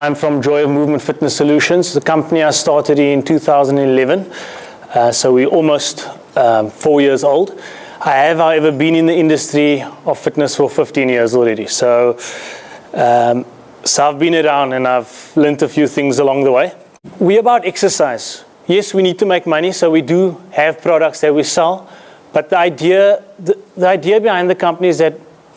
I'm from Joy of Movement Fitness Solutions. The company I started in 2011, so we're almost 4 years old. I have, however, been in the industry of fitness for 15 years already. So I've been around and I've learned a few things along the way. We're about exercise. Yes, we need to make money, so we do have products that we sell. But the idea behind the company is that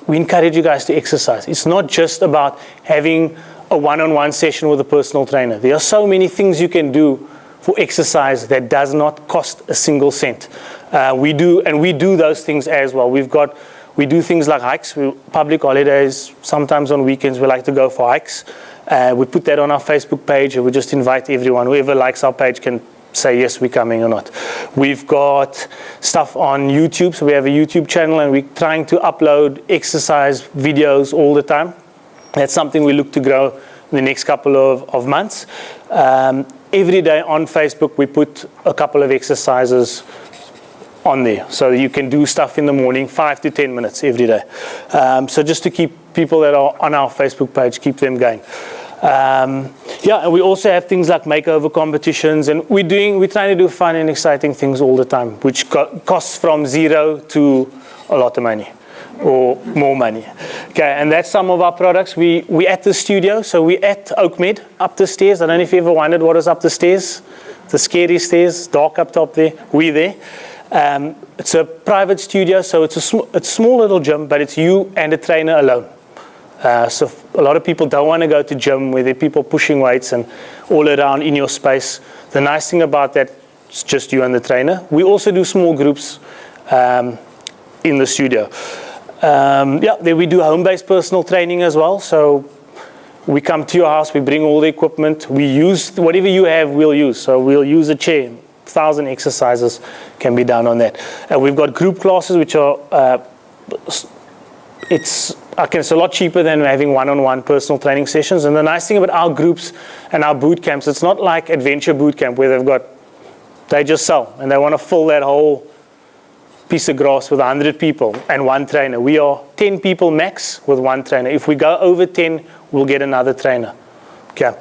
we encourage you guys to exercise. It's not just about having a one-on-one session with a personal trainer. There are so many things you can do for exercise that does not cost a single cent. We do those things as well. We do things like hikes, public holidays, sometimes on weekends we like to go for hikes. We put that on our Facebook page and we just invite everyone. Whoever likes our page can say yes, we're coming or not. We've got stuff on YouTube, so we have a YouTube channel and we're trying to upload exercise videos all the time. That's something we look to grow in the next couple of months. Every day on Facebook, we put a couple of exercises on there. So you can do stuff in the morning, 5 to 10 minutes every day. So just to keep people that are on our Facebook page, keep them going. And we also have things like makeover competitions, and we're trying to do fun and exciting things all the time, which costs from zero to a lot of money. Or more money. Okay, and that's some of our products. We at the studio, so we at Oakmed, up the stairs. I don't know if you ever wondered what is up the stairs. The scary stairs, dark up top there. We're there. It's a private studio, so it's a small little gym, but it's you and a trainer alone. So a lot of people don't want to go to gym where there are people pushing weights and all around in your space. The nice thing about that, it's just you and the trainer. We also do small groups in the studio. Then we do home-based personal training as well. So we come to your house, we bring all the equipment, we use whatever you have, we'll use. So we'll use a chair. 1,000 exercises can be done on that. We've got group classes, which are it's a lot cheaper than having one-on-one personal training sessions. And the nice thing about our groups and our boot camps, it's not like Adventure Boot Camp where they just sell and they want to fill that whole piece of grass with 100 people and one trainer. We are 10 people max with one trainer. If we go over 10, we'll get another trainer. Okay.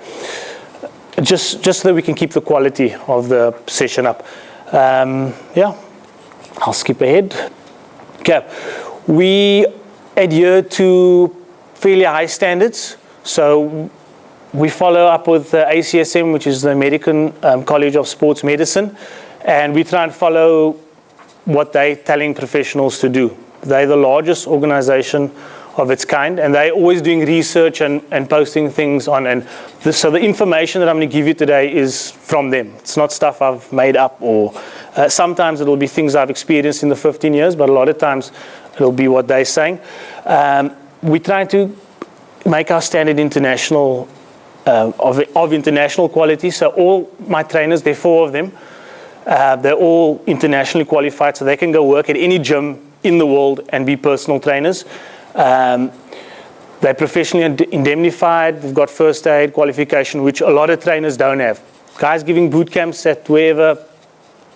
Just so that we can keep the quality of the session up. I'll skip ahead. Okay. We adhere to fairly high standards. So we follow up with the ACSM, which is the American College of Sports Medicine, and we try and follow what they're telling professionals to do. They're the largest organization of its kind, and they're always doing research and posting things on. So the information that I'm going to give you today is from them. It's not stuff I've made up, or sometimes it'll be things I've experienced in the 15 years, but a lot of times it'll be what they're saying. We're trying to make our standard international, of international quality. So all my trainers, there are 4 of them, they're all internationally qualified, so they can go work at any gym in the world and be personal trainers. They're professionally indemnified. They've got first aid qualification, which a lot of trainers don't have. Guys giving boot camps at wherever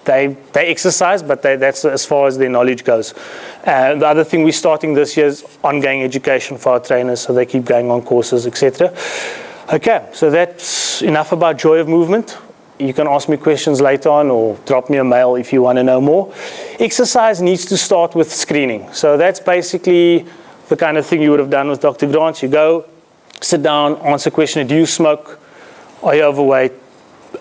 they exercise, but that's as far as their knowledge goes. The other thing we're starting this year is ongoing education for our trainers, so they keep going on courses, etc. Okay, so that's enough about Joy of Movement. You can ask me questions later on or drop me a mail if you want to know more. Exercise needs to start with screening. So that's basically the kind of thing you would have done with Dr. Grant. You go, sit down, answer a question. Do you smoke? Are you overweight?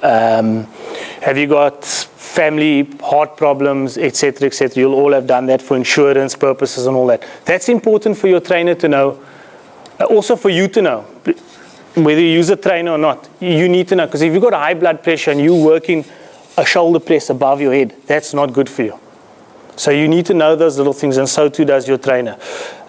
Have you got family heart problems, etc., etc.? You'll all have done that for insurance purposes and all that. That's important for your trainer to know. Also for you to know. Whether you use a trainer or not, you need to know. Because if you've got high blood pressure and you're working a shoulder press above your head, that's not good for you. So you need to know those little things, and so too does your trainer.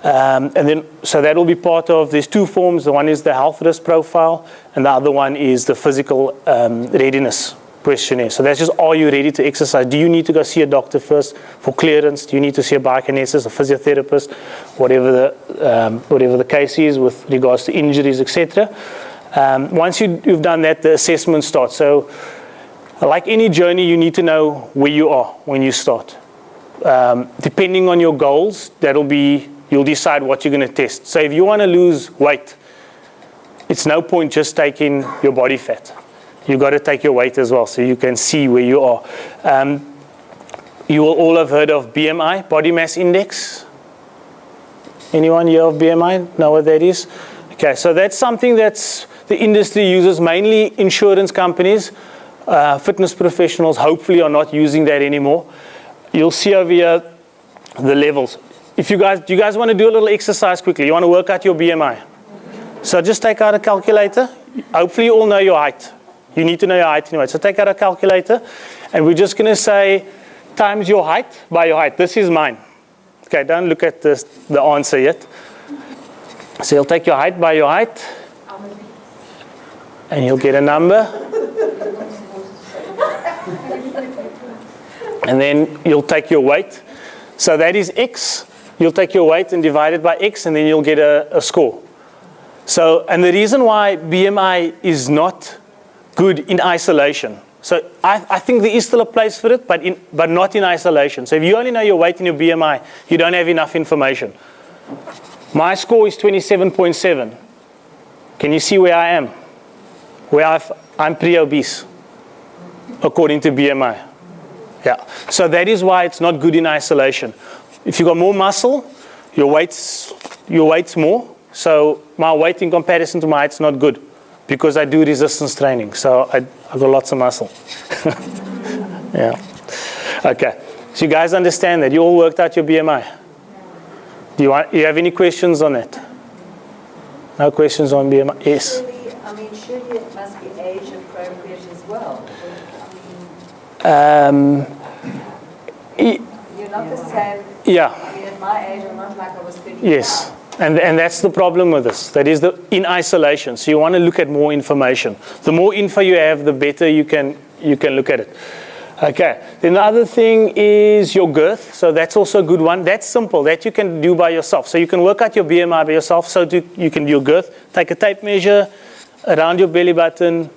So that will be part of, there's 2 forms. The one is the health risk profile, and the other one is the physical readiness questionnaire. So that's just, are you ready to exercise? Do you need to go see a doctor first for clearance? Do you need to see a biokinesis, a physiotherapist, whatever the case is with regards to injuries, etc. Once you've done that, the assessment starts. So like any journey, you need to know where you are when you start. Depending on your goals, you'll decide what you're going to test. So if you want to lose weight, it's no point just taking your body fat. You've got to take your weight as well so you can see where you are. You will all have heard of BMI, body mass index. Anyone here of BMI know what that is? Okay, so that's something that's the industry uses, mainly insurance companies. Fitness professionals hopefully are not using that anymore. You'll see over here the levels. Do you guys want to do a little exercise quickly? You want to work out your BMI? So just take out a calculator. Hopefully you all know your height. You need to know your height anyway. So take out a calculator, and we're just going to say times your height by your height. This is mine. Okay, don't look at the answer yet. So you'll take your height by your height, and you'll get a number. And then you'll take your weight. So that is X. You'll take your weight and divide it by X, and then you'll get a score. So, and the reason why BMI is not good in isolation. So I think there is still a place for it, but not in isolation. So if you only know your weight and your BMI, you don't have enough information. My score is 27.7. Can you see where I am? I'm pre-obese, according to BMI. Yeah. So that is why it's not good in isolation. If you've got more muscle, your weight's more. So my weight in comparison to my height's not good because I do resistance training. So I've got lots of muscle. Yeah. Okay. So you guys understand that? You all worked out your BMI? Do you have any questions on that? No questions on BMI? Yes. Surely it must be age appropriate as well. You're not the same. Yeah. At my age, I'm not like I was 35. Yes. And that's the problem with this. That is in isolation. So you want to look at more information. The more info you have, the better you can look at it. Okay. Then the other thing is your girth. So that's also a good one. That's simple. That you can do by yourself. So you can work out your BMI by yourself. So you can do your girth. Take a tape measure around your belly button.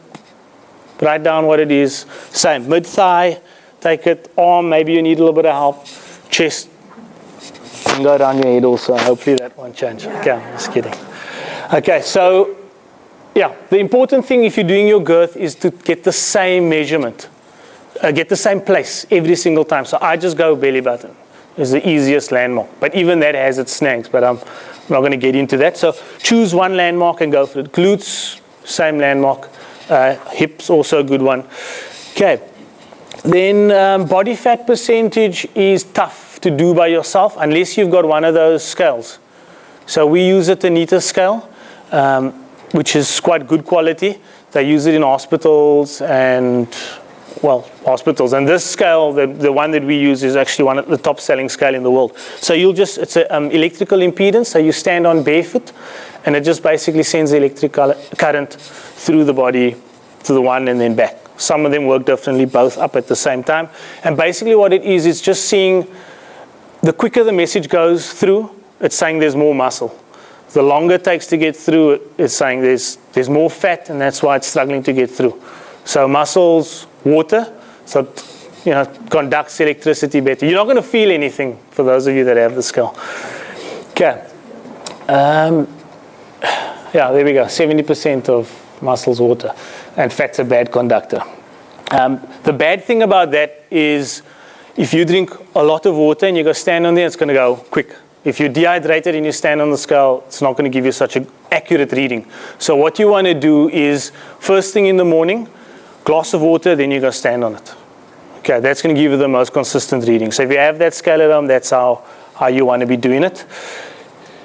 Write down what it is. Same. Mid-thigh. Take it. Arm. Maybe you need a little bit of help. Chest. You can go down your head also. Hopefully that won't change. Okay, I'm just kidding. Okay, so yeah, the important thing if you're doing your girth is to get the same measurement. Get the same place every single time. So I just go belly button. It's the easiest landmark. But even that has its snags, but I'm not going to get into that. So choose one landmark and go for it. Glutes, same landmark. Hips, also a good one. Okay. Then body fat percentage is tough to do by yourself unless you've got one of those scales. So we use a Tanita scale, which is quite good quality. They use it in hospitals and hospitals. And this scale, the one that we use is actually one of the top selling scale in the world. So it's an electrical impedance. So you stand on barefoot and it just basically sends electrical current through the body to the one and then back. Some of them work differently, both up at the same time. And basically what it is, it's just seeing the quicker the message goes through, it's saying there's more muscle. The longer it takes to get through, it's saying there's more fat, and that's why it's struggling to get through. So muscles, water, so conducts electricity better. You're not going to feel anything for those of you that have the scale. Okay. Yeah, there we go. 70% of muscles, water, and fat's a bad conductor. The bad thing about that is if you drink a lot of water and you go stand on there, it's going to go quick. If you're dehydrated and you stand on the scale, it's not going to give you such an accurate reading. So what you want to do is, first thing in the morning, glass of water, then you go stand on it. Okay, that's going to give you the most consistent reading. So if you have that scale at home, that's how you want to be doing it.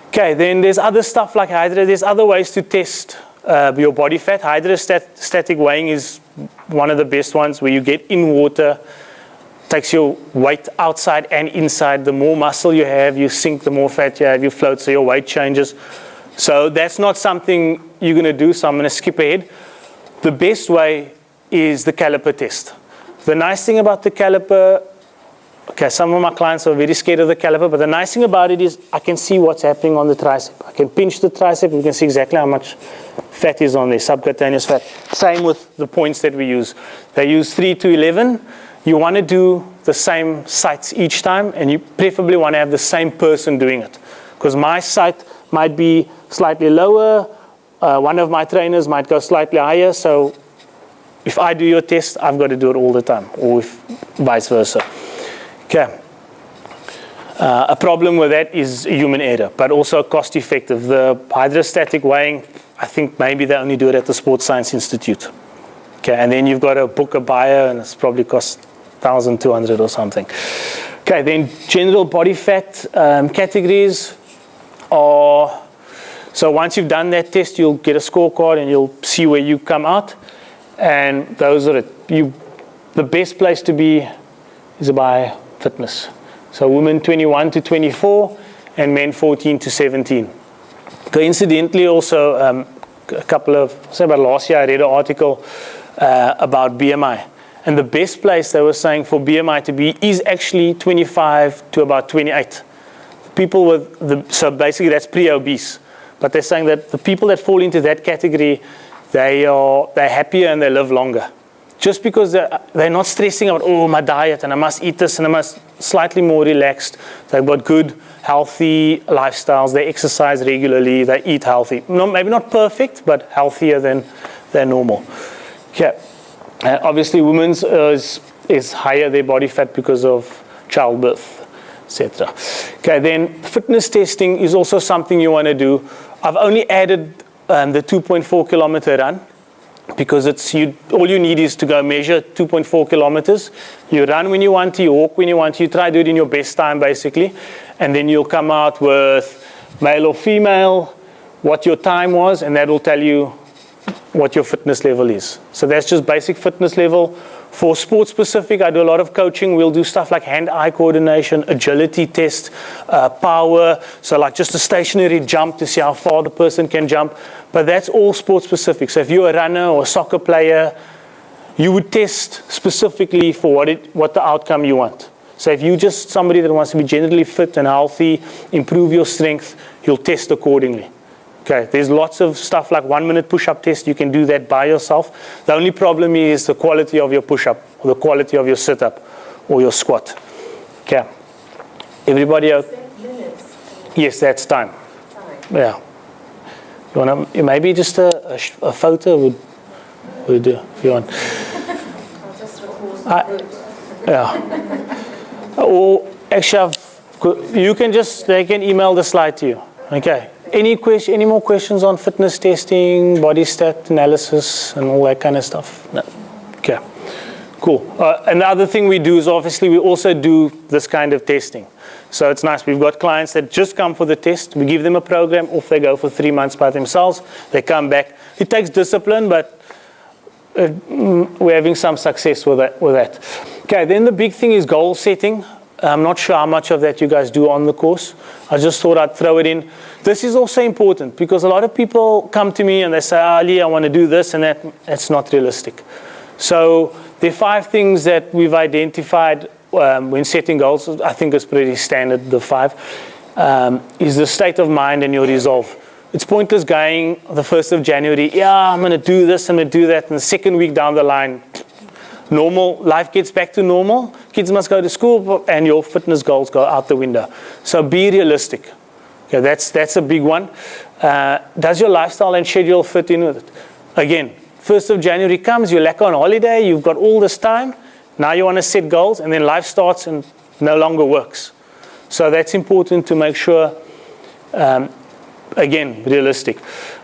Okay, then there's other stuff like there's other ways to test your body fat. Hydrostatic weighing is one of the best ones, where you get in water, takes your weight outside and inside. The more muscle you have, you sink, the more fat you have, you float, so your weight changes. So that's not something you're going to do, so I'm going to skip ahead. The best way is the caliper test. The nice thing about the caliper, okay, some of my clients are very scared of the caliper, but the nice thing about it is I can see what's happening on the tricep. I can pinch the tricep, we can see exactly how much fat is on there, subcutaneous fat. Same with the points that we use. They use 3 to 11. You want to do the sime sites each time, and you preferably want to have the same person doing it. Because my site might be slightly lower one of my trainers might go slightly higher. So if I do your test, I've got to do it all the time, or if vice versa. Okay. A problem with that is human error, but also cost effective. The hydrostatic weighing, I think maybe they only do it at the Sports Science Institute. Okay, and then you've got to book a buyer, and it's probably cost 1,200 or something. Okay, then general body fat categories are, so once you've done that test, you'll get a scorecard and you'll see where you come out. And those are it. The best place to be is by fitness. So women 21 to 24 and men 14 to 17. Coincidentally, also a couple of, say about last year, I read an article about BMI. And the best place they were saying for BMI to be is actually 25 to about 28. People with so basically that's pre-obese. But they're saying that the people that fall into that category, they're happier and they live longer. Just because they're not stressing about, oh, my diet, and I must eat this, and I must slightly more relaxed. They've got good, healthy lifestyles. They exercise regularly. They eat healthy. Maybe not perfect, but healthier than normal. Okay. Obviously, women's is higher their body fat because of childbirth, etc. Okay, then fitness testing is also something you want to do. I've only added the 2.4 kilometer run, because all you need is to go measure 2.4 kilometers. You run when you want to, you walk when you want to, you try to do it in your best time basically, and then you'll come out with male or female, what your time was, and that will tell you what your fitness level is. So that's just basic fitness level. For sports specific, I do a lot of coaching. We'll do stuff like hand-eye coordination, agility test, power. So like just a stationary jump to see how far the person can jump. But that's all sports specific. So if you're a runner or a soccer player, you would test specifically for what the outcome you want. So if you're just somebody that wants to be generally fit and healthy, improve your strength, you'll test accordingly. Okay, there's lots of stuff like 1-minute push-up test. You can do that by yourself. The only problem is the quality of your push-up or the quality of your sit-up or your squat. Okay. Everybody out? Minutes. Yes, that's time. Yeah. You want to, maybe just a photo would do if you want. I'll just record. Yeah. Or actually, they can email the slide to you. Okay. Any more questions on fitness testing, body stat analysis, and all that kind of stuff? No. Okay. Cool. And the other thing we do is obviously we also do this kind of testing. So it's nice. We've got clients that just come for the test. We give them a program. Off they go for 3 months by themselves. They come back. It takes discipline, but we're having some success with that. Okay. Then the big thing is goal setting. I'm not sure how much of that you guys do on the course. I just thought I'd throw it in. This is also important because a lot of people come to me and they say, Ali, I want to do this and that. That's not realistic. So there are 5 things that we've identified when setting goals. I think it's pretty standard, the 5. Is the state of mind and your resolve. It's pointless going the 1st of January, I'm going to do this, I'm going to do that, and the second week down the line, life gets back to normal. Kids must go to school and your fitness goals go out the window. So be realistic. Okay, that's a big one. Does your lifestyle and schedule fit in with it? Again, 1st of January comes, you're like on holiday, you've got all this time. Now you want to set goals and then life starts and no longer works. So that's important to make sure, again, realistic.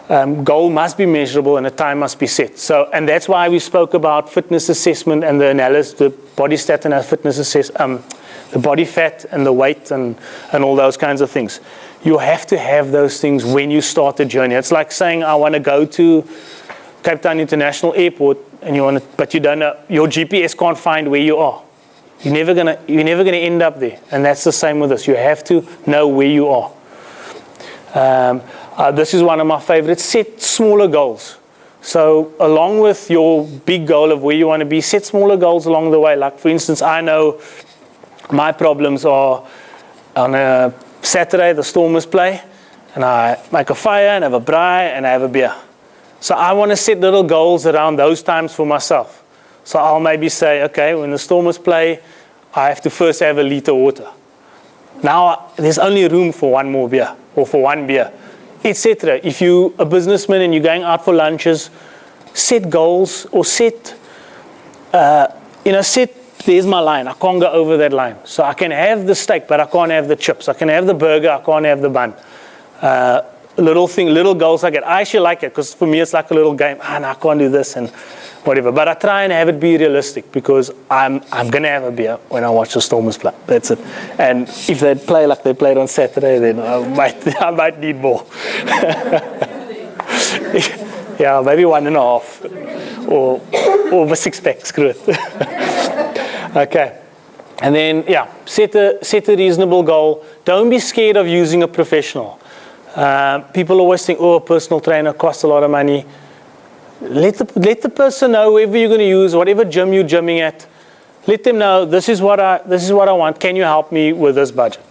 Goal must be measurable and a time must be set. So, and that's why we spoke about fitness assessment and the analysis, the body stat and fitness assessment, the body fat and the weight and all those kinds of things. You have to have those things when you start the journey. It's like saying, I want to go to Cape Town International Airport, and but you don't know, your GPS can't find where you are. You're never gonna end up there. And that's the same with this. You have to know where you are. This is one of my favorites. Set smaller goals. So along with your big goal of where you want to be, set smaller goals along the way. Like for instance, I know my problems are on a Saturday, the Stormers play, and I make a fire and have a braai and I have a beer. So I want to set little goals around those times for myself. So I'll maybe say, okay, when the Stormers play, I have to first have a liter of water. Now there's only room for one more beer or for one beer. etc. If you're a businessman and you're going out for lunches, set goals or set, there's my line. I can't go over that line. So I can have the steak, but I can't have the chips. I can have the burger, I can't have the bun. Little goals like that. I actually like it because for me it's like a little game. No, I can't do this and whatever. But I try and have it be realistic because I'm going to have a beer when I watch the Stormers play. That's it. And if they play like they played on Saturday, then I might need more. Yeah, maybe 1.5 or a 6-pack. Screw it. Okay. And then, set a reasonable goal. Don't be scared of using a professional. People always think, a personal trainer costs a lot of money. Let the person know whoever you're going to use, whatever gym you're gymming at. Let them know this is what I want. Can you help me with this budget?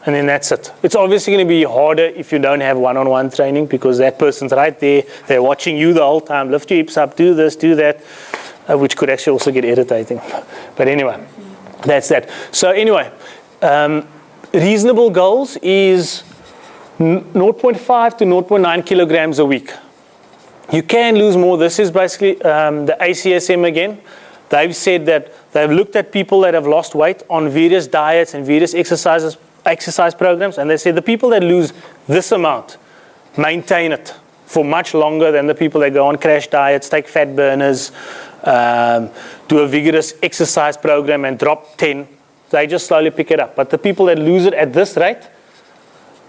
And then that's it. It's obviously going to be harder if you don't have one-on-one training because that person's right there. They're watching you the whole time. Lift your hips up, do this, do that, which could actually also get irritating. But anyway, that's that. So anyway, reasonable goals is 0.5 to 0.9 kilograms a week. You can lose more. This is basically the ACSM again. They've said that they've looked at people that have lost weight on various diets and various exercise programs, and they say the people that lose this amount maintain it for much longer than the people that go on crash diets, take fat burners, do a vigorous exercise program and drop 10. They just slowly pick it up. But the people that lose it at this rate,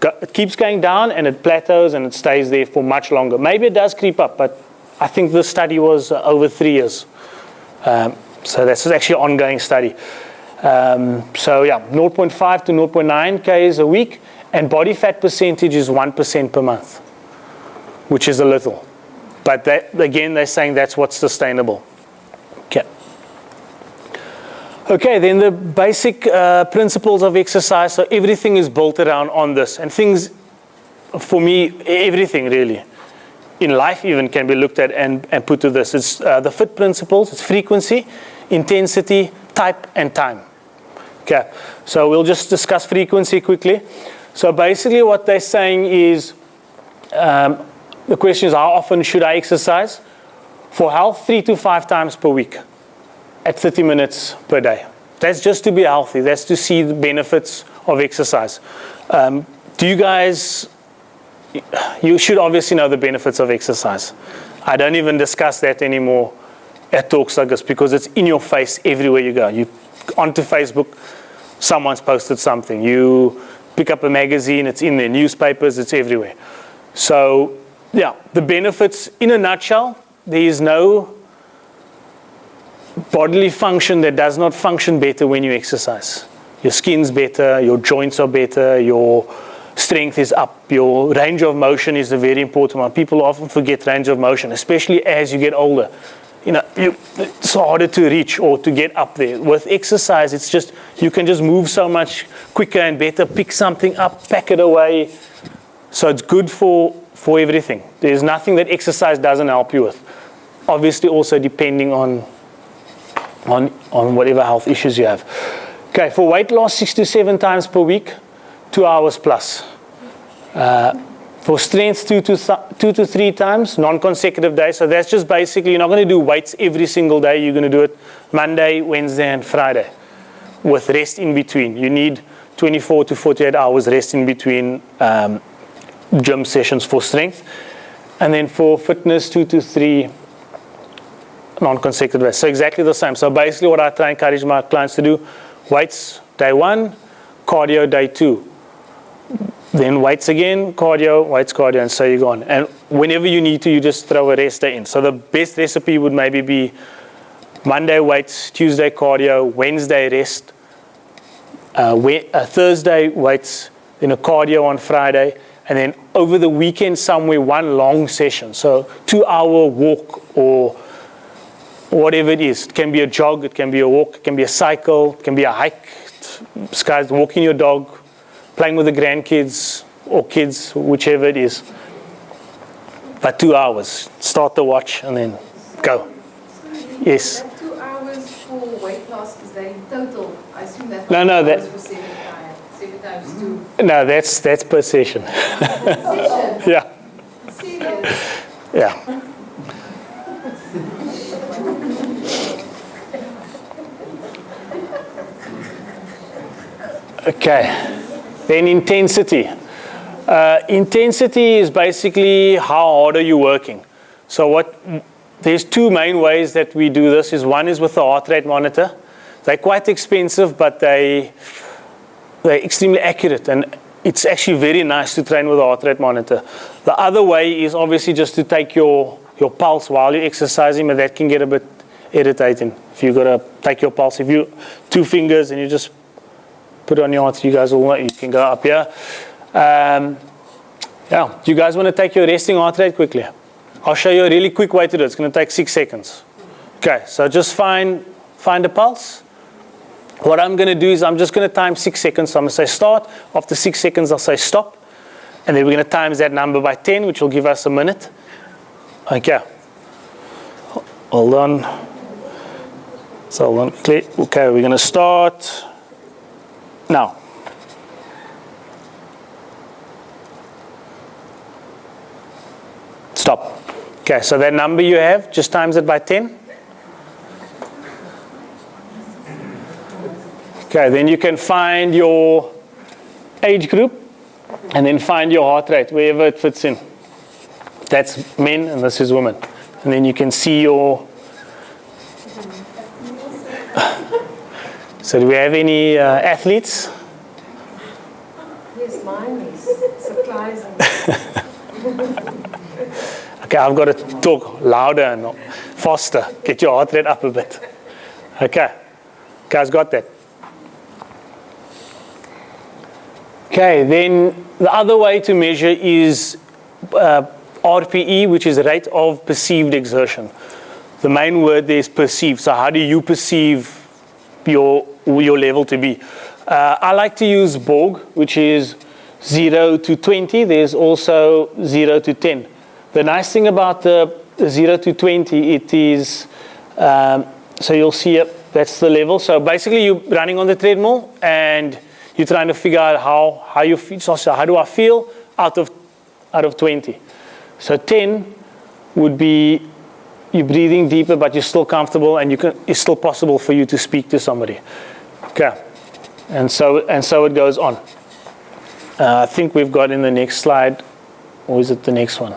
it keeps going down and it plateaus and it stays there for much longer. Maybe it does creep up, but I think the study was over 3 years. So that's actually an ongoing study. 0.5 to 0.9 Ks a week, and body fat percentage is 1% per month, which is a little. But that, again, they're saying that's what's sustainable. Okay, then the basic principles of exercise. So everything is built around on this. And things, for me, everything really, in life even can be looked at and put to this. It's the FIT principles. It's frequency, intensity, type, and time. Okay, so we'll just discuss frequency quickly. So basically what they're saying is, the question is, how often should I exercise? For health, 3 to 5 times per week at 30 minutes per day. That's just to be healthy. That's to see the benefits of exercise. Do you guys, you should obviously know the benefits of exercise. I don't even discuss that anymore at talks like this because it's in your face everywhere you go. You onto Facebook, someone's posted something. You pick up a magazine, it's in there. Newspapers, it's everywhere. So, the benefits, in a nutshell, there is no bodily function that does not function better when you exercise. Your skin's better, your joints are better, your strength is up, your range of motion is a very important one. People often forget range of motion, especially as you get older. It's harder to reach or to get up there. With exercise, it's just, you can just move so much quicker and better, pick something up, pack it away. So it's good for everything. There's nothing that exercise doesn't help you with. Obviously also depending on whatever health issues you have. Okay, for weight loss, 6 to 7 times per week, 2 hours plus. For strength, 2 to 3 times, non-consecutive days. So that's just basically, you're not going to do weights every single day. You're going to do it Monday, Wednesday, and Friday with rest in between. You need 24 to 48 hours rest in between gym sessions for strength. And then for fitness, 2 to 3 non-consecutive days. So exactly the same. So basically what I try and encourage my clients to do, weights day 1, cardio day 2. Then weights again, cardio, weights, cardio, and so you go on. And whenever you need to, you just throw a rest day in. So the best recipe would maybe be Monday weights, Tuesday cardio, Wednesday rest, Thursday weights, then a cardio on Friday, and then over the weekend somewhere one long session. So 2-hour walk or whatever it is. It can be a jog, it can be a walk, it can be a cycle, it can be a hike, walking your dog, playing with the grandkids or kids, whichever it is. But 2 hours. Start the watch and then go. Yes. That 2 hours for weight loss, is that in total? I assume that's that for 7 times 2. No, that's per session. Session. Yeah. Serious. Yeah. Okay. Then intensity. Intensity is basically how hard are you working. So there's two main ways that we do this. One is with the heart rate monitor. They're quite expensive, but they're extremely accurate, and it's actually very nice to train with a heart rate monitor. The other way is obviously just to take your pulse while you're exercising, but that can get a bit irritating. If you've got to take your pulse, if you 2 fingers and you just put it on your heart, you guys all know you can go up here. Yeah, do you guys want to take your resting heart rate quickly? I'll show you a really quick way to do it. It's going to take 6 seconds. Okay, so just find a pulse. What I'm going to do is I'm just going to time 6 seconds. So I'm going to say start. After 6 seconds, I'll say stop. And then we're going to times that number by 10, which will give us a minute. Okay. Hold on. So hold on. Okay, we're going to start now. Stop. Okay, so that number you have, just times it by 10. Okay, then you can find your age group and then find your heart rate, wherever it fits in. That's men and this is women. And then you can see your... So do we have any athletes? Yes, mine is surprising. Okay, I've got to talk louder and faster. Get your heart rate up a bit. Okay, guys got that? Okay, then the other way to measure is RPE, which is rate of perceived exertion. The main word there is perceived. So how do you perceive your level to be? I like to use Bergh, which is 0 to 20. There's also 0 to 10. The nice thing about the 0 to 20, it is, so you'll see that's the level. So basically you're running on the treadmill and you're trying to figure out how you feel. So how do I feel out of 20? So 10 would be you're breathing deeper, but you're still comfortable, and it's still possible for you to speak to somebody. Okay, and so it goes on. I think we've got in the next slide, or is it the next one?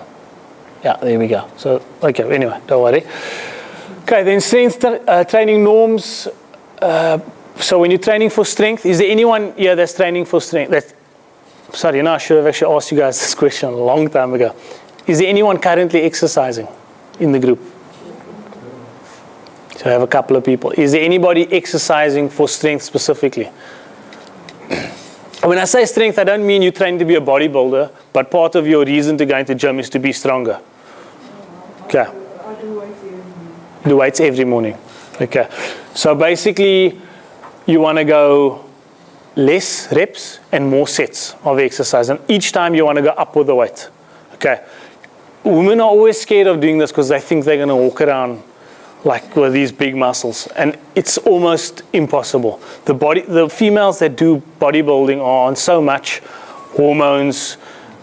Yeah, there we go. So okay, anyway, don't worry. Okay, then strength training norms. So when you're training for strength, is there anyone here that's training for strength? Sorry, I should have actually asked you guys this question a long time ago. Is there anyone currently exercising in the group? So I have a couple of people. Is there anybody exercising for strength specifically? When I say strength, I don't mean you're training to be a bodybuilder, but part of your reason to go into gym is to be stronger. Okay. I do weights every morning. Do weights every morning. Okay. So basically, you want to go less reps and more sets of exercise. And each time you want to go up with the weight. Okay. Women are always scared of doing this because they think they're going to walk around like with these big muscles. And it's almost impossible. The females that do bodybuilding are on so much hormones.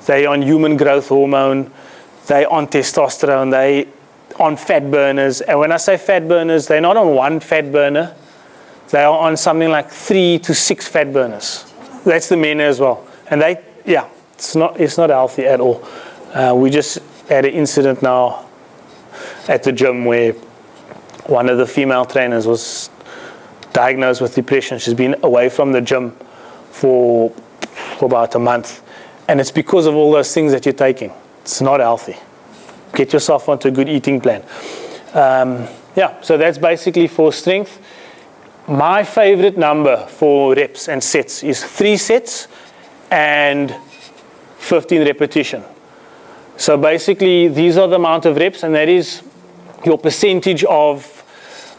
They're on human growth hormone. They're on testosterone. They're on fat burners. And when I say fat burners, they're not on one fat burner. They are on something like 3 to 6 fat burners. That's the men as well. And it's not healthy at all. We just had an incident now at the gym where one of the female trainers was diagnosed with depression. She's been away from the gym for about a month. And it's because of all those things that you're taking. It's not healthy. Get yourself onto a good eating plan. So that's basically for strength. My favorite number for reps and sets is 3 sets and 15 repetition. So basically, these are the amount of reps, and that is your percentage of,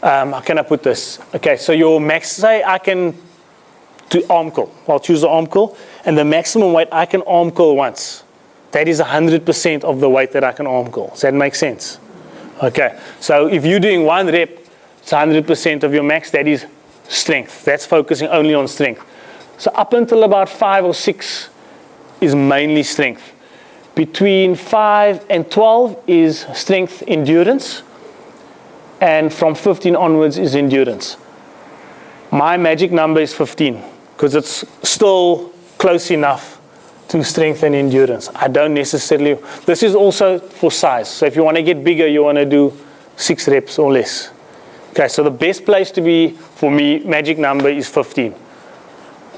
how can I put this? Okay, so your max, say I can do arm curl. I'll choose the arm curl, and the maximum weight I can arm curl once. That is 100% of the weight that I can arm curl. Does that make sense? Okay, so if you're doing 1 rep, it's 100% of your max. That is strength. That's focusing only on strength. So up until about 5 or 6 is mainly strength. Between 5 and 12 is strength endurance. And from 15 onwards is endurance. My magic number is 15 because it's still close enough to strength and endurance. I don't necessarily, this is also for size. So if you want to get bigger, you want to do 6 reps or less. Okay, so the best place to be, for me, magic number is 15.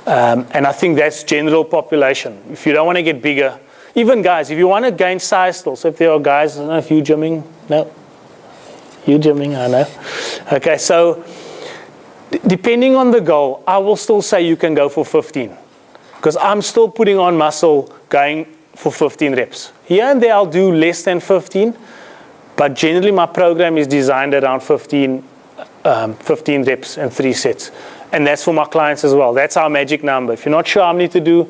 And I think that's general population. If you don't want to get bigger, even guys, if you want to gain size still, so if there are guys, I don't know if you're gymming, no? You're gymming, I know. Okay, so depending on the goal, I will still say you can go for 15. Because I'm still putting on muscle going for 15 reps. Here and there I'll do less than 15, but generally my program is designed around 15 reps and 3 sets. And that's for my clients as well. That's our magic number. If you're not sure how many to do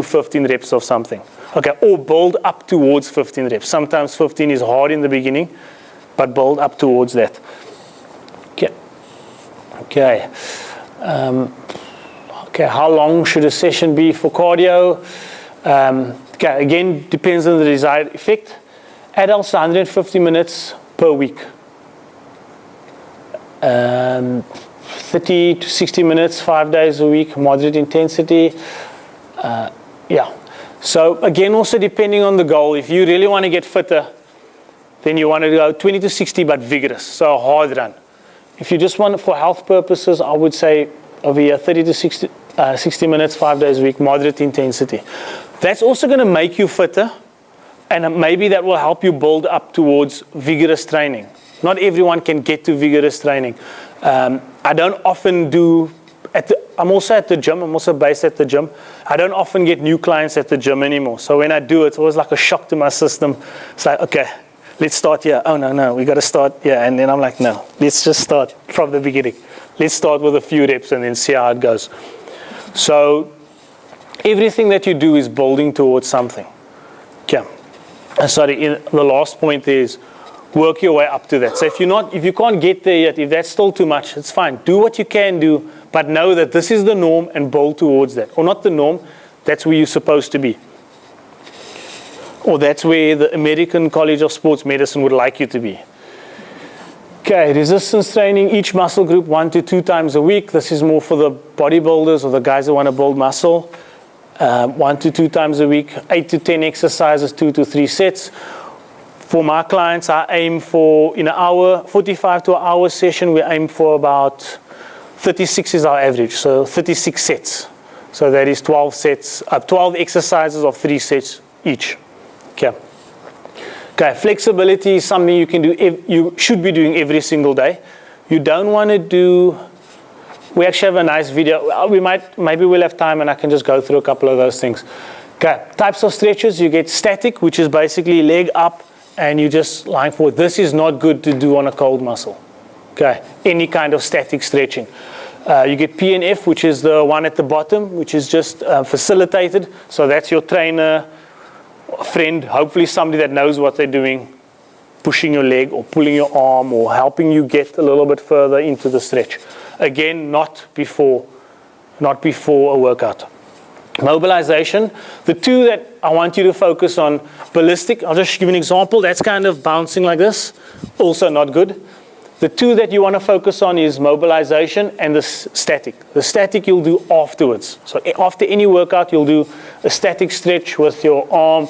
15 reps of something. Okay, or build up towards 15 reps. Sometimes 15 is hard in the beginning, but build up towards that. Okay. Okay, how long should a session be for cardio? Okay, again, depends on the desired effect. Adults, 150 minutes per week. 30 to 60 minutes, 5 days a week, moderate intensity. Yeah. So again, also depending on the goal, if you really want to get fitter, then you want to go 20 to 60, but vigorous, so a hard run. If you just want it for health purposes, I would say over here, 30 to 60 minutes, 5 days a week, moderate intensity. That's also going to make you fitter, and maybe that will help you build up towards vigorous training. Not everyone can get to vigorous training. I don't often do, I'm also at the gym, I'm also based at the gym. I don't often get new clients at the gym anymore. So when I do, it's always like a shock to my system. It's like, okay, let's start here. Oh, no, we got to start here. And then I'm like, no, let's just start from the beginning. Let's start with a few reps and then see how it goes. So everything that you do is building towards something. Okay. The last point is work your way up to that. So if you can't get there yet, if that's still too much, it's fine. Do what you can do, but know that this is the norm and build towards that. Or not the norm, that's where you're supposed to be. Or that's where the American College of Sports Medicine would like you to be. Okay, resistance training, each muscle group 1 to 2 times a week. This is more for the bodybuilders or the guys that want to build muscle. 1 to 2 times a week, 8 to 10 exercises, 2 to 3 sets. For my clients, I aim for, in an hour, 45 to an hour session, we aim for about 36 is our average, so 36 sets. So that is 12 sets, 12 exercises of 3 sets each. Okay, flexibility is something you can do, you should be doing every single day. You don't want to do, we actually have a nice video. Maybe we'll have time and I can just go through a couple of those things. Okay, types of stretches, you get static, which is basically leg up and you just lying forward. This is not good to do on a cold muscle. Okay, any kind of static stretching. You get PNF, which is the one at the bottom, which is just facilitated. So that's your trainer, friend, hopefully somebody that knows what they're doing, pushing your leg or pulling your arm or helping you get a little bit further into the stretch. Again, not before a workout. Mobilization, the two that I want you to focus on, ballistic, I'll just give you an example. That's kind of bouncing like this, also not good. The two that you want to focus on is mobilization and the static. The static you'll do afterwards. So after any workout, you'll do a static stretch with your arm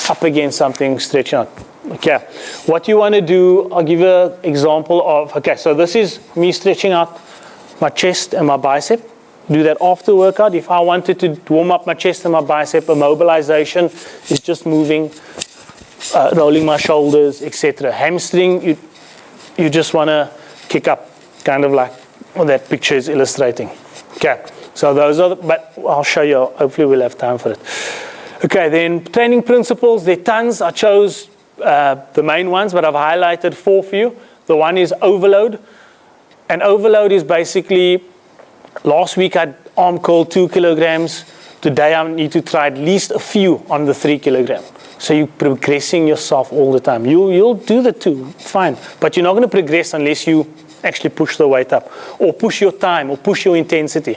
up against something, stretch out. Okay, what you want to do, I'll give you an example of, okay, so this is me stretching out my chest and my bicep. Do that after workout. If I wanted to warm up my chest and my bicep, a mobilization is just moving, rolling my shoulders, etc. Hamstring, you just want to kick up, kind of like what that picture is illustrating. Okay, so those are, but I'll show you, hopefully we'll have time for it. Okay, then training principles, there are tons. I chose the main ones, but I've highlighted 4 for you. The one is overload. And overload is basically, last week I arm curled 2 kilograms. Today I need to try at least a few on the 3 kilogram. So you're progressing yourself all the time. You'll do the 2, fine. But you're not going to progress unless you actually push the weight up or push your time or push your intensity.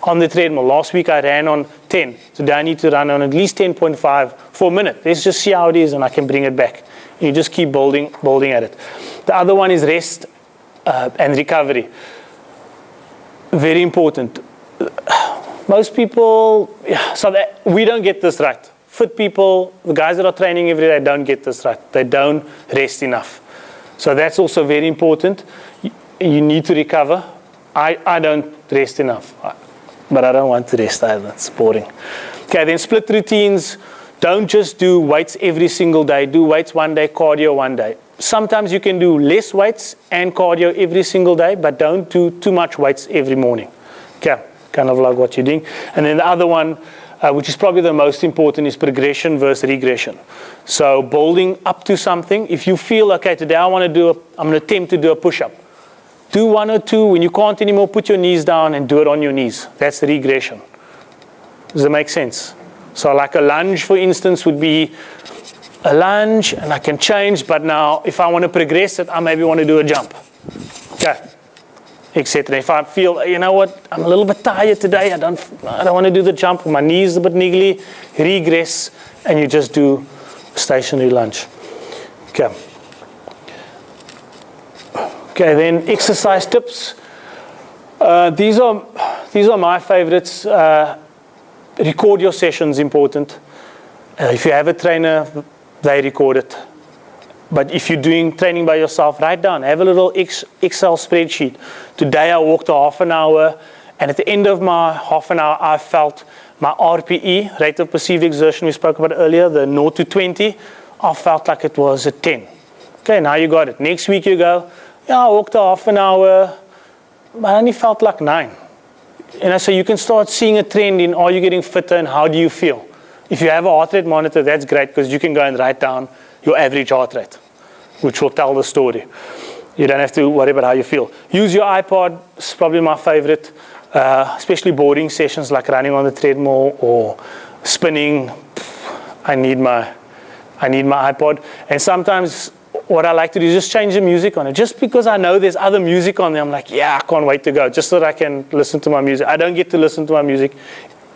on the treadmill. Last week I ran on 10. Today I need to run on at least 10.5 for a minute. Let's just see how it is and I can bring it back. You just keep building at it. The other one is rest and recovery. Very important. Most people, so that we don't get this right. Fit people, the guys that are training every day don't get this right. They don't rest enough. So that's also very important. You need to recover. I don't rest enough, but I don't want to rest either. It's boring. Okay, then split routines. Don't just do weights every single day. Do weights one day, cardio one day. Sometimes you can do less weights and cardio every single day, but don't do too much weights every morning. Okay, kind of like what you're doing. And then the other one, which is probably the most important, is progression versus regression. So building up to something. If you feel, okay, today I'm going to attempt to do a push-up. Do one or two. When you can't anymore, put your knees down and do it on your knees. That's the regression. Does that make sense? So like a lunge, for instance, would be a lunge, and I can change, but now if I want to progress it, I maybe want to do a jump. Okay. Etc. If I feel, you know what, I'm a little bit tired today, I don't want to do the jump, my knees a bit niggly, regress, and you just do stationary lunge. Okay. Okay, then exercise tips. These are my favorites. Record your sessions, important. If you have a trainer, they record it. But if you're doing training by yourself, write down. Have a little Excel spreadsheet. Today I walked a half an hour, and at the end of my half an hour, I felt my RPE, rate of perceived exertion we spoke about earlier, the 0 to 20, I felt like it was a 10. Okay, now you got it. Next week you go, I walked a half an hour, but I only felt like 9. So you can start seeing a trend in, are you getting fitter and how do you feel? If you have a heart rate monitor, that's great because you can go and write down your average heart rate, which will tell the story. You don't have to worry about how you feel. Use your iPod. It's probably my favorite, especially boring sessions like running on the treadmill or spinning. I need my iPod. And sometimes what I like to do is just change the music on it. Just because I know there's other music on there, I'm like, I can't wait to go, just so that I can listen to my music. I don't get to listen to my music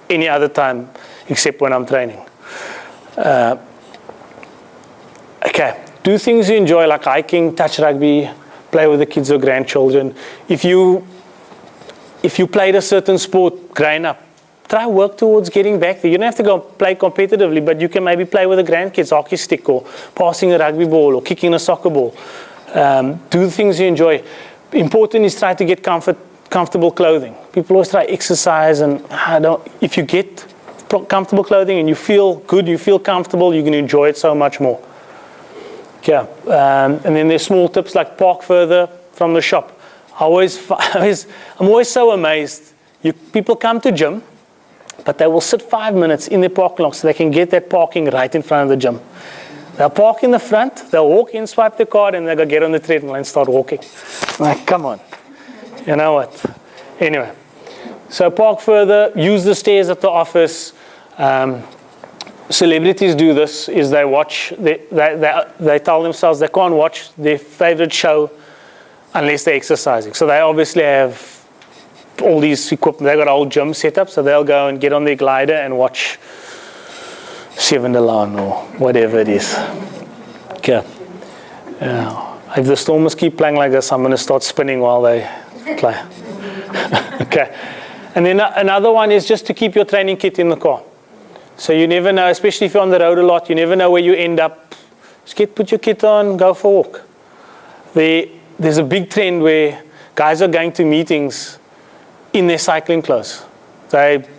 any other time except when I'm training. Okay, do things you enjoy, like hiking, touch rugby, play with the kids or grandchildren. If you played a certain sport growing up, try work towards getting back there. You don't have to go play competitively, but you can maybe play with the grandkids, hockey stick, or passing a rugby ball, or kicking a soccer ball. Do things you enjoy. Important is try to get comfortable clothing. People always try exercise, and if you get comfortable clothing and you feel good, you feel comfortable, you can enjoy it so much more. Yeah, and then there's small tips like park further from the shop. I'm always so amazed. People come to gym, but they will sit 5 minutes in their parking lot so they can get that parking right in front of the gym. They'll park in the front, they'll walk in, swipe the card, and they'll go get on the treadmill and start walking. Like, come on. You know what? Anyway, so park further, use the stairs at the office. Celebrities do this, is they watch, they tell themselves they can't watch their favorite show unless they're exercising. So they obviously have all these equipment. They've got a whole gym set up, so they'll go and get on their glider and watch Seven Delan or whatever it is. Okay. If the Stormers keep playing like this, I'm going to start spinning while they play. Okay. And then another one is just to keep your training kit in the car. So you never know, especially if you're on the road a lot, you never know where you end up. Just put your kit on, go for a walk. There's a big trend where guys are going to meetings in their cycling clothes.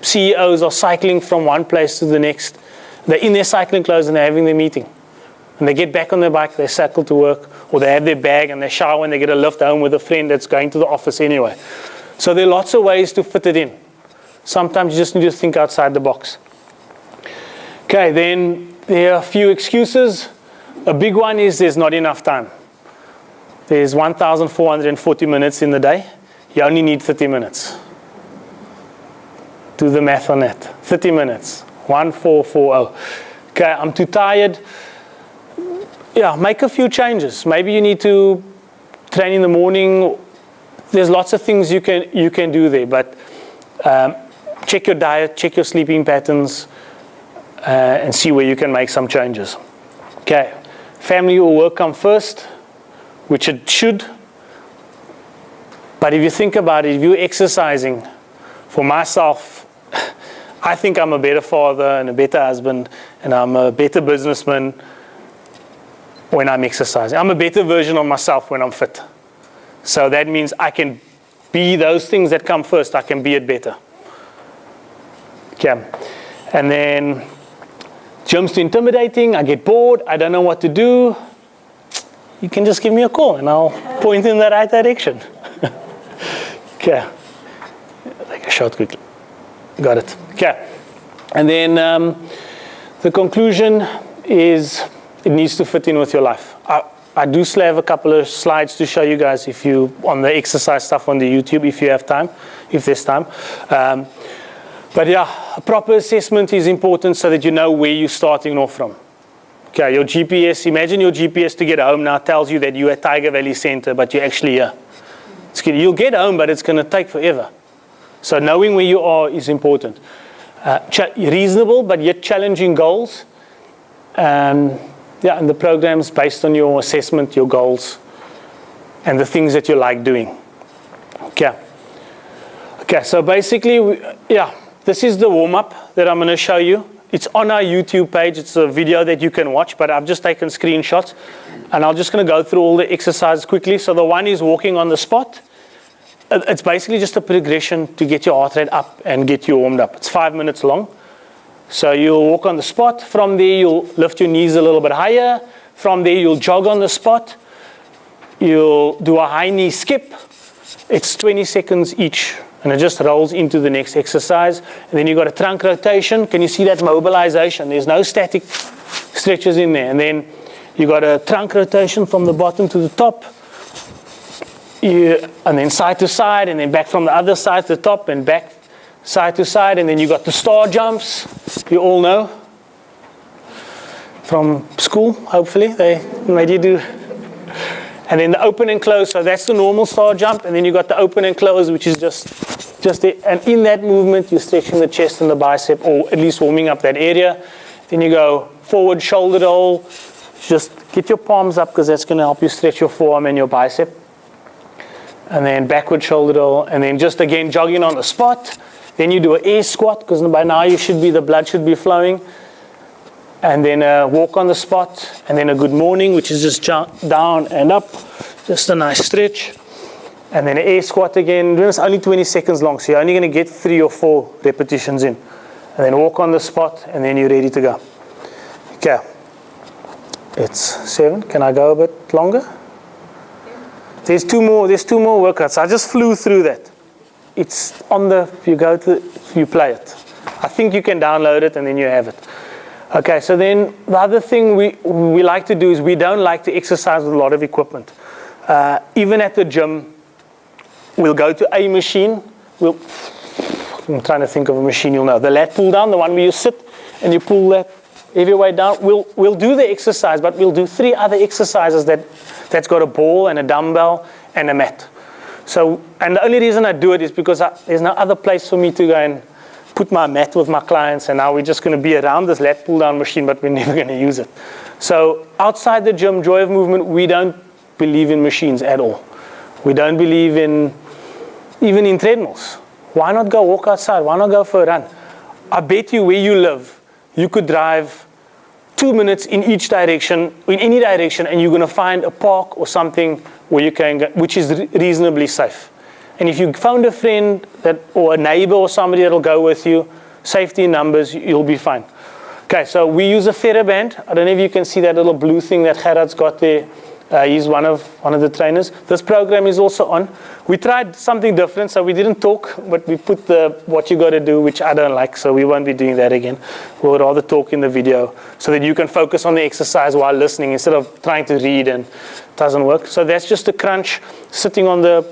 CEOs are cycling from one place to the next. They're in their cycling clothes and they're having their meeting. And they get back on their bike, they cycle to work, or they have their bag and they shower and they get a lift home with a friend that's going to the office anyway. So there are lots of ways to fit it in. Sometimes you just need to think outside the box. Okay, then there are a few excuses. A big one is there's not enough time. There's 1,440 minutes in the day. You only need 30 minutes. Do the math on that. 30 minutes. 1,440. Okay, I'm too tired. Yeah, make a few changes. Maybe you need to train in the morning. There's lots of things you can do there, but check your diet, check your sleeping patterns, and see where you can make some changes. Okay, family or work come first, which it should. But if you think about it, if you're exercising, for myself, I think I'm a better father and a better husband, and I'm a better businessman when I'm exercising. I'm a better version of myself when I'm fit. So that means I can be those things that come first, I can be it better. Okay. And then gym's too intimidating, I get bored, I don't know what to do. You can just give me a call and I'll point in the right direction. Okay. Take a shot quickly. Got it. Okay. And then the conclusion is it needs to fit in with your life. I do still have a couple of slides to show you guys if you on the exercise stuff on the YouTube if you have time, if there's time. But yeah, a proper assessment is important so that you know where you're starting off from. Okay, your GPS, imagine your GPS to get home now tells you that you're at Tiger Valley Center, but you're actually here. It's good. You'll get home, but it's going to take forever. So knowing where you are is important. Reasonable, but yet challenging goals. Yeah, and the program's based on your assessment, your goals, and the things that you like doing. Okay. Okay, so basically, this is the warm-up that I'm going to show you. It's on our YouTube page. It's a video that you can watch, but I've just taken screenshots, and I'm just going to go through all the exercises quickly. So the one is walking on the spot. It's basically just a progression to get your heart rate up and get you warmed up. It's 5 minutes long. So you'll walk on the spot. From there, you'll lift your knees a little bit higher. From there, you'll jog on the spot. You'll do a high knee skip. It's 20 seconds each, and it just rolls into the next exercise. And then you've got a trunk rotation. Can you see that mobilization? There's no static stretches in there. And then you've got a trunk rotation from the bottom to the top. And then side to side, and then back from the other side to the top, and back side to side. And then you got the star jumps, you all know from school, hopefully they made you do. And then the open and close, so that's the normal star jump. And then you got the open and close, which is just it. And in that movement you're stretching the chest and the bicep, or at least warming up that area. Then you go forward shoulder roll. Just get your palms up, because that's going to help you stretch your forearm and your bicep. And then backward shoulder roll, and then just again jogging on the spot. Then you do an air squat, because by now the blood should be flowing. And then a walk on the spot, and then a good morning, which is just down and up, just a nice stretch. And then an air squat again. It's only 20 seconds long, so you're only going to get 3 or 4 repetitions in. And then walk on the spot, and then you're ready to go. Okay. It's 7. Can I go a bit longer? There's two more workouts. I just flew through that. It's on you play it. I think you can download it and then you have it. Okay, so then the other thing we like to do is we don't like to exercise with a lot of equipment. Even at the gym, we'll go to a machine. I'm trying to think of a machine you'll know. The lat pull down, the one where you sit and you pull that heavy weight down. We'll do the exercise, but we'll do 3 other exercises that's got a ball and a dumbbell and a mat. So, and the only reason I do it is because there's no other place for me to go and put my mat with my clients, and now we're just going to be around this lat pull down machine, but we're never going to use it. So outside the gym, Joy of Movement, we don't believe in machines at all. We don't believe even in treadmills. Why not go walk outside? Why not go for a run? I bet you where you live, you could drive 2 minutes in each direction, in any direction, and you're going to find a park or something where you can go, which is reasonably safe. And if you found a friend or a neighbor or somebody that'll go with you, safety in numbers, you'll be fine. Okay, so we use a TheraBand. I don't know if you can see that little blue thing that Gerard's got there. He's one of the trainers. This program is also on. We tried something different, so we didn't talk, but we put what you got to do, which I don't like, so we won't be doing that again. We'll rather talk in the video so that you can focus on the exercise while listening instead of trying to read and it doesn't work. So that's just a crunch, sitting on the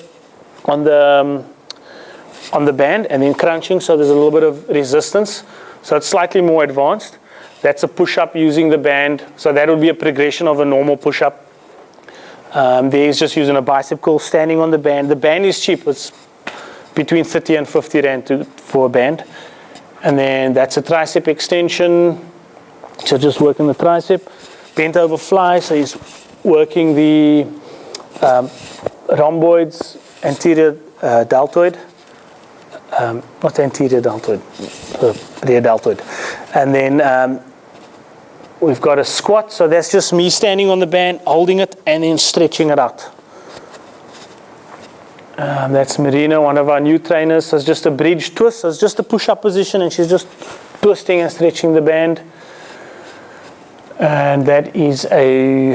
band and then crunching, so there's a little bit of resistance. So it's slightly more advanced. That's a push-up using the band. So that would be a progression of a normal push-up. There's just using a bicep curl, standing on the band. The band is cheap. It's between 30 and 50 rand for a band. And then that's a tricep extension. So just working the tricep. Bent over fly, so he's working the rhomboids, anterior deltoid. Not anterior deltoid, rear deltoid. And then we've got a squat, so that's just me standing on the band, holding it, and then stretching it out. That's Marina, one of our new trainers. So it's just a bridge twist. So it's just a push-up position, and she's just twisting and stretching the band. And that is a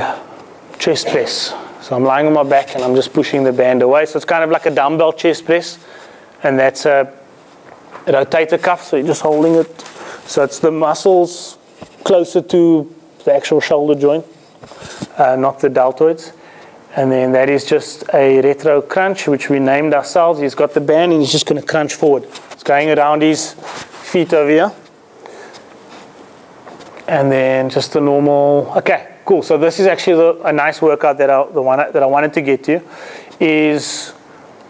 chest press. So I'm lying on my back, and I'm just pushing the band away. So it's kind of like a dumbbell chest press. And that's a rotator cuff, so you're just holding it. So it's the muscles closer to the actual shoulder joint, not the deltoids. And then that is just a retro crunch, which we named ourselves. He's got the band and he's just going to crunch forward. It's going around his feet over here. And then just the normal. Okay, cool. So this is actually a nice workout that I wanted to get to. Is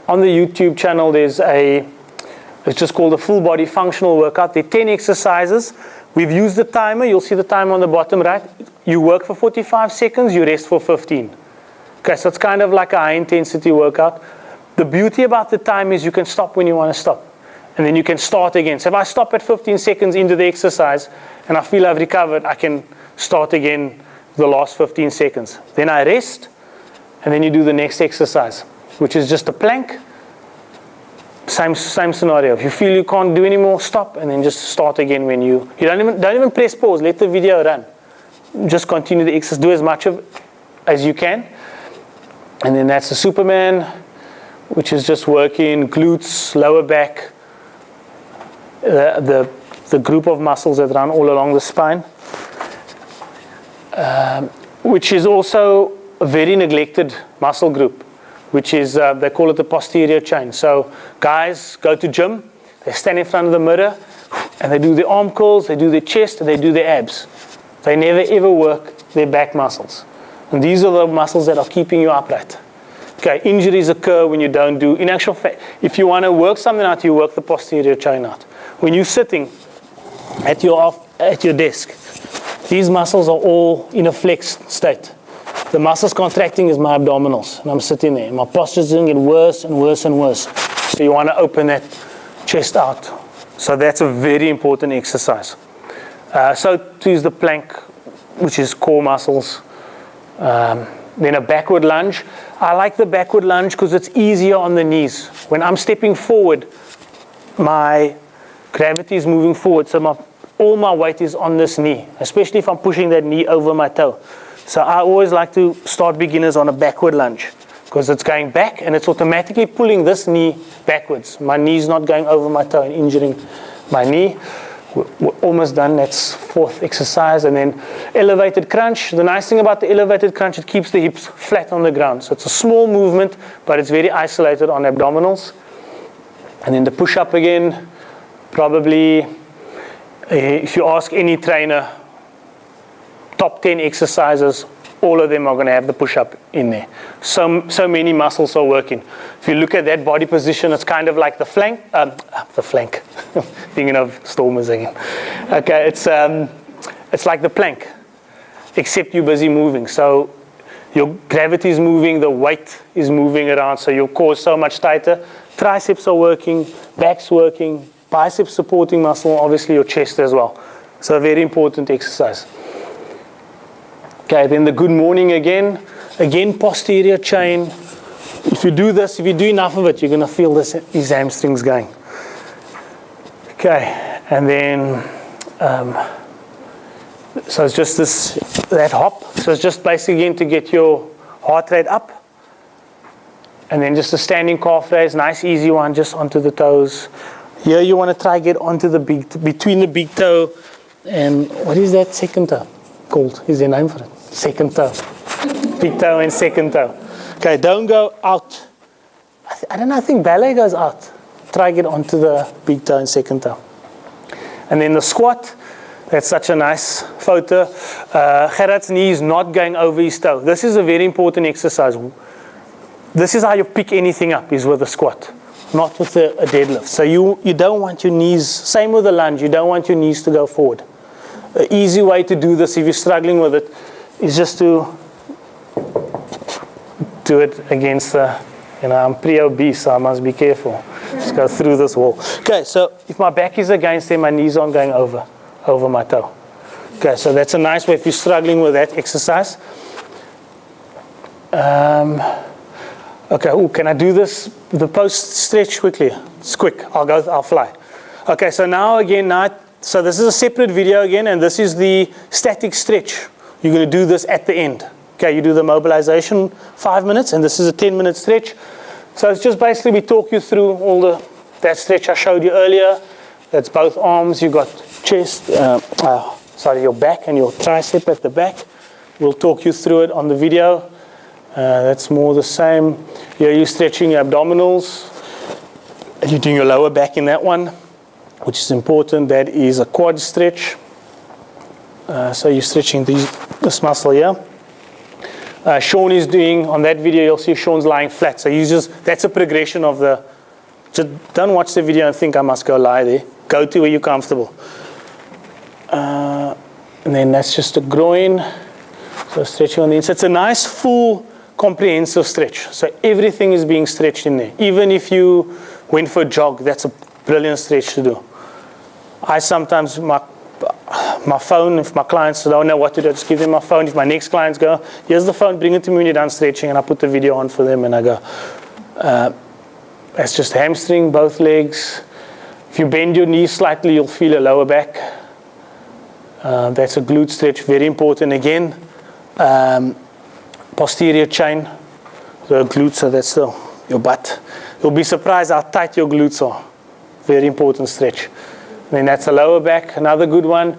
on the YouTube channel, it's just called a full body functional workout. There are 10 exercises. We've used the timer. You'll see the timer on the bottom right. You work for 45 seconds, you rest for 15. Okay, so it's kind of like a high intensity workout. The beauty about the time is you can stop when you want to stop. And then you can start again. So if I stop at 15 seconds into the exercise and I feel I've recovered, I can start again the last 15 seconds. Then I rest, and then you do the next exercise, which is just a plank. Same scenario. If you feel you can't do any more, stop, and then just start again when you don't even press pause. Let the video run. Just continue the exercise. Do as much of as you can. And then that's the Superman, which is just working glutes, lower back, the group of muscles that run all along the spine, which is also a very neglected muscle group, which is, they call it the posterior chain. So guys go to gym, they stand in front of the mirror, and they do their arm curls, they do their chest, and they do their abs. They never ever work their back muscles. And these are the muscles that are keeping you upright. Okay, injuries occur when you don't do, in actual fact, if you want to work something out, you work the posterior chain out. When you're sitting at your desk, these muscles are all in a flexed state. The muscles contracting is my abdominals, and I'm sitting there. My posture is going to get worse and worse and worse. So you want to open that chest out. So that's a very important exercise. So to use the plank, which is core muscles. Then a backward lunge. I like the backward lunge because it's easier on the knees. When I'm stepping forward, my gravity is moving forward, so all my weight is on this knee, especially if I'm pushing that knee over my toe. So I always like to start beginners on a backward lunge because it's going back and it's automatically pulling this knee backwards. My knee's not going over my toe and injuring my knee. We're almost done. That's fourth exercise. And then elevated crunch. The nice thing about the elevated crunch, it keeps the hips flat on the ground. So it's a small movement, but it's very isolated on abdominals. And then the push-up again. Probably, if you ask any trainer, top 10 exercises, all of them are going to have the push-up in there. So many muscles are working. If you look at that body position, it's kind of like the flank. Thinking of Stormers again. Okay, it's like the plank, except you're busy moving. So your gravity is moving, the weight is moving around, so your core is so much tighter. Triceps are working, back's working, biceps supporting muscle, obviously your chest as well. So a very important exercise. Okay, then the good morning again. Again, posterior chain. If you do this, if you do enough of it, you're going to feel these hamstrings going. Okay, and then, so it's just that hop. So it's just basically again to get your heart rate up. And then just a standing calf raise, nice easy one, just onto the toes. Here you want to try get onto between the big toe and, what is that second toe called? Is there a name for it? Second toe. Big toe and second toe. Okay, don't go out. I don't know, I think ballet goes out. Try get onto the big toe and second toe. And then the squat. That's such a nice photo. Gerard's knee is not going over his toe. This is a very important exercise. This is how you pick anything up, is with a squat. not with a deadlift. So you don't want your knees, same with the lunge, you don't want your knees to go forward. An easy way to do this if you're struggling with it is just to do it against the, I'm pre-obese, so I must be careful. Just go through this wall. Okay, so if my back is against there, my knees aren't going over my toe. Okay, so that's a nice way if you're struggling with that exercise. Okay, can I do this, the post stretch quickly? It's quick, I'll fly. Okay, so so this is a separate video again, and this is the static stretch. You're going to do this at the end. Okay, you do the mobilization 5 minutes, and this is a 10-minute stretch. So it's just basically we talk you through all that stretch I showed you earlier. That's both arms, you got chest, your back and your tricep at the back. We'll talk you through it on the video. That's more the same. Here you're stretching your abdominals. You're doing your lower back in that one, which is important. That is a quad stretch. So you're stretching this muscle here. Sean is doing, on that video, you'll see Sean's lying flat. So that's a progression of just don't watch the video and think I must go lie there. Go to where you're comfortable. And then that's just a groin. So stretching on the inside. It's a nice full comprehensive stretch. So everything is being stretched in there. Even if you went for a jog, that's a brilliant stretch to do. I sometimes, my phone, if my clients don't know what to do, I just give them my phone. If my next clients go, here's the phone, bring it to me when you're done stretching, and I put the video on for them, and I go, that's just hamstring, both legs. If you bend your knees slightly, you'll feel a lower back. That's a glute stretch, very important. Again, posterior chain, the glutes, so that's your butt. You'll be surprised how tight your glutes are. Very important stretch. And then that's a lower back, another good one.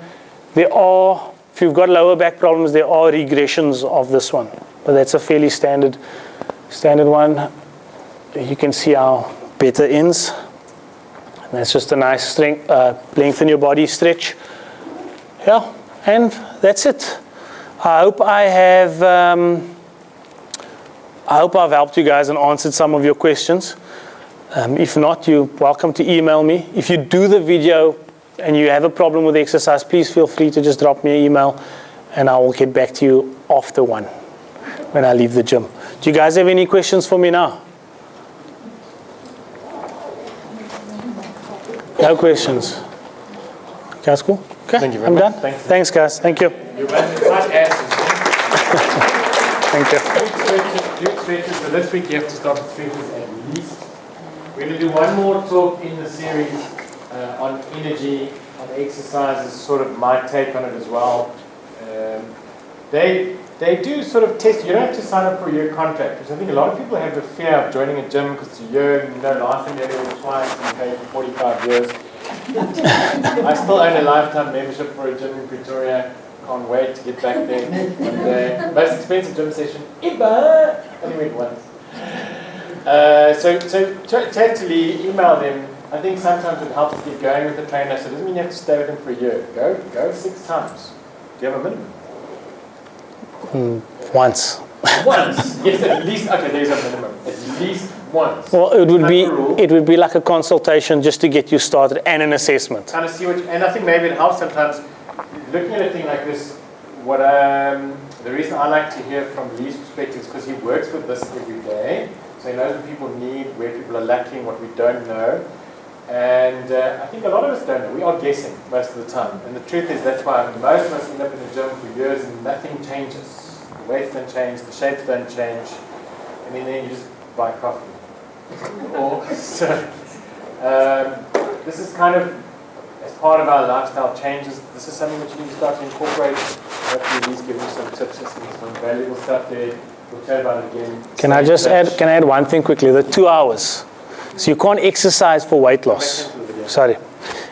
If you've got lower back problems, there are regressions of this one. But that's a fairly standard one. You can see how better ends. And that's just a nice strength, lengthen your body stretch. Yeah, and that's it. I hope I've helped you guys and answered some of your questions. If not, you're welcome to email me. If you do the video and you have a problem with the exercise, please feel free to just drop me an email and I will get back to you after one when I leave the gym. Do you guys have any questions for me now? No questions. Guys, cool? Okay, Thank you very I'm much. done. Thanks, guys. Thank you. You're right asses. Thank you. Glute stretches. So this week you have to start with stretches at least. We're going to do one more talk in the series on energy, on exercises, sort of my take on it as well. They do sort of test. You don't have to sign up for a year contract, because I think a lot of people have the fear of joining a gym because it's a year, and last time they did it twice and you pay for 45 years. I still own a lifetime membership for a gym in Pretoria. Can't wait to get back there one day. Most expensive gym session ever. Only went once. So totally email them. I think sometimes it helps to get going with the trainer. So it doesn't mean you have to stay with them for a year. Go 6 times. Do you have a minimum? Once. Once. Yes, at least. Okay, there's a minimum. At least once. Well, it would be like a consultation just to get you started and an assessment. Kind of see and I think maybe it helps sometimes looking at a thing like this. What the reason I like to hear from Lee's perspective is because he works with this every day, so he knows what people need, where people are lacking, what we don't know. And I think a lot of us don't know. We are guessing most of the time. And the truth is that's why most of us end up in the gym for years and nothing changes. The weights don't change, the shapes don't change, and then you just buy coffee. This is kind of, as part of our lifestyle changes, this is something that you need to start to incorporate. Hopefully at least give you some tips and some valuable stuff there. We'll chat about it again. Can I add one thing quickly? The 2 hours. So you can't exercise for weight loss. Sorry.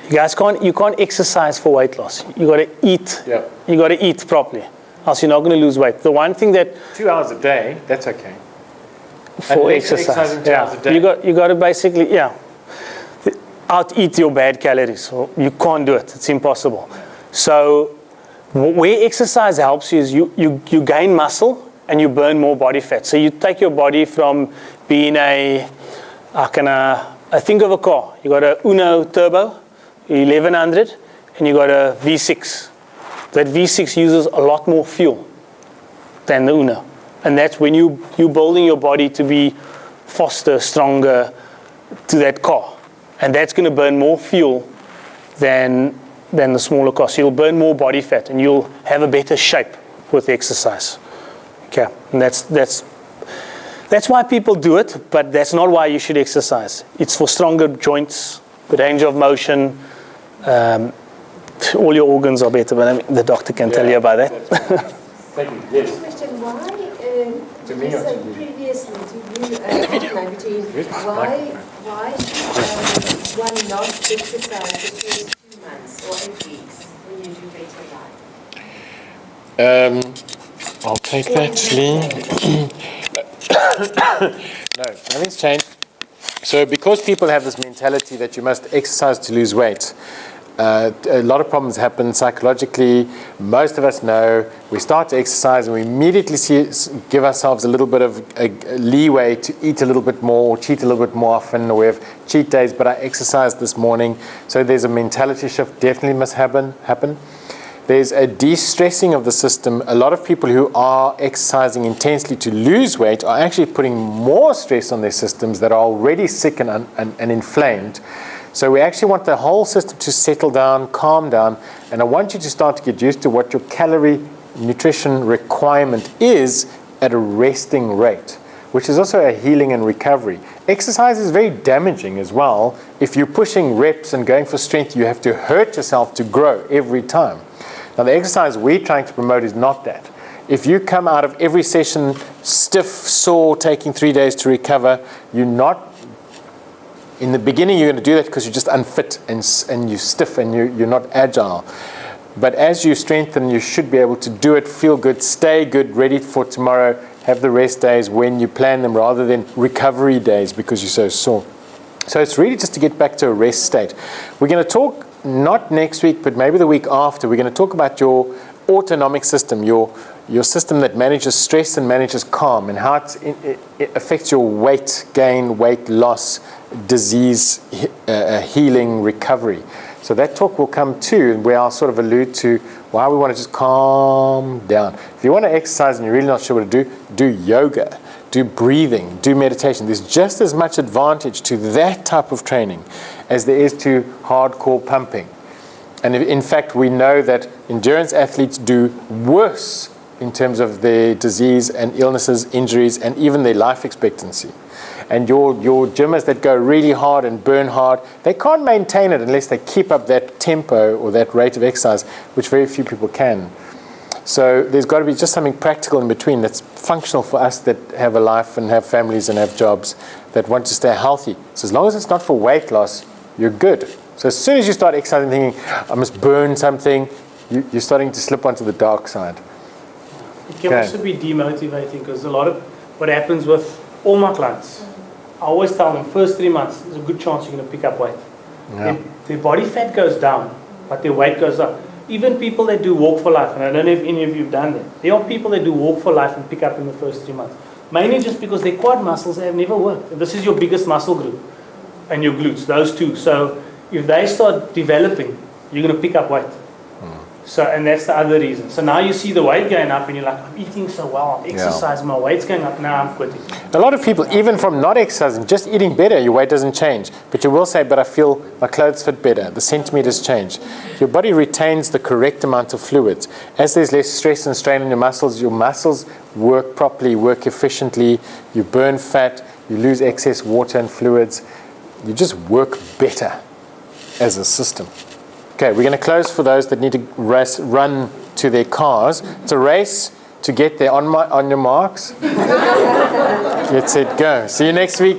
You guys can't exercise for weight loss. You got to eat. Yeah. You got to eat properly. Else you're not going to lose weight. The one thing that 2 hours a day, that's okay. for exercise. You got to basically out eat your bad calories. So you can't do it. It's impossible. So where exercise helps you is you gain muscle and you burn more body fat. So you take your body from being a I think of a car. You got a Uno Turbo, 1100, and you got a V6. That V6 uses a lot more fuel than the Uno. And that's when you're building your body to be faster, stronger to that car. And that's going to burn more fuel than the smaller car. So you'll burn more body fat and you'll have a better shape with exercise. Okay, and that's why people do it, but that's not why you should exercise. It's for stronger joints, the range of motion. All your organs are better, but the doctor can tell you about that. Thank you. Yes. Question, why, To me or to you? previously to you, why should one not exercise the first 2 months or 8 weeks when you do BetYaLife? I'll take that, Lee. No, nothing's changed. So because people have this mentality that you must exercise to lose weight, a lot of problems happen psychologically. Most of us know we start to exercise and we immediately give ourselves a little bit of a leeway to eat a little bit more or cheat a little bit more often, or we have cheat days, but I exercised this morning. So there's a mentality shift definitely must happen. There's a de-stressing of the system. A lot of people who are exercising intensely to lose weight are actually putting more stress on their systems that are already sick and inflamed. So we actually want the whole system to settle down, calm down, and I want you to start to get used to what your calorie nutrition requirement is at a resting rate, which is also a healing and recovery. Exercise is very damaging as well. If you're pushing reps and going for strength, you have to hurt yourself to grow every time. Now, the exercise we're trying to promote is not that. If you come out of every session stiff, sore, taking 3 days to recover, you're not. In the beginning, you're going to do that because you're just unfit and you're stiff and you're not agile. But as you strengthen, you should be able to do it, feel good, stay good, ready for tomorrow, have the rest days when you plan them rather than recovery days because you're so sore. So it's really just to get back to a rest state. We're going to talk, not next week, but maybe the week after, we're going to talk about your autonomic system, your system that manages stress and manages calm, and how it affects your weight gain, weight loss, disease, healing, recovery. So that talk will come too, where I'll sort of allude to why we want to just calm down. If you want to exercise and you're really not sure what to do yoga, do breathing, do meditation. There's just as much advantage to that type of training as there is to hardcore pumping. And in fact, we know that endurance athletes do worse in terms of their disease and illnesses, injuries, and even their life expectancy. And your gymmers that go really hard and burn hard, they can't maintain it unless they keep up that tempo or that rate of exercise, which very few people can. So there's got to be just something practical in between that's functional for us that have a life and have families and have jobs that want to stay healthy. So as long as it's not for weight loss, you're good. So as soon as you start exercising thinking, I must burn something, you're starting to slip onto the dark side. It can also be demotivating because a lot of what happens with all my clients, I always tell them first 3 months, there's a good chance you're going to pick up weight. Yeah. Their body fat goes down, but their weight goes up. Even people that do walk for life, and I don't know if any of you have done that, there are people that do walk for life and pick up in the first 3 months. Mainly just because their quad muscles have never worked. And this is your biggest muscle group, and your glutes, those two. So if they start developing, you're going to pick up weight. So, and that's the other reason. So now you see the weight going up and you're like, I'm eating so well, I'm exercising, my weight's going up, now I'm quitting. A lot of people, even from not exercising, just eating better, your weight doesn't change. But you will say, but I feel my clothes fit better, the centimeters change. Your body retains the correct amount of fluids. As there's less stress and strain on your muscles work properly, work efficiently, you burn fat, you lose excess water and fluids. You just work better as a system. Okay, we're going to close for those that need to run to their cars. It's a race to get there. On your marks. Get set, go. See you next week.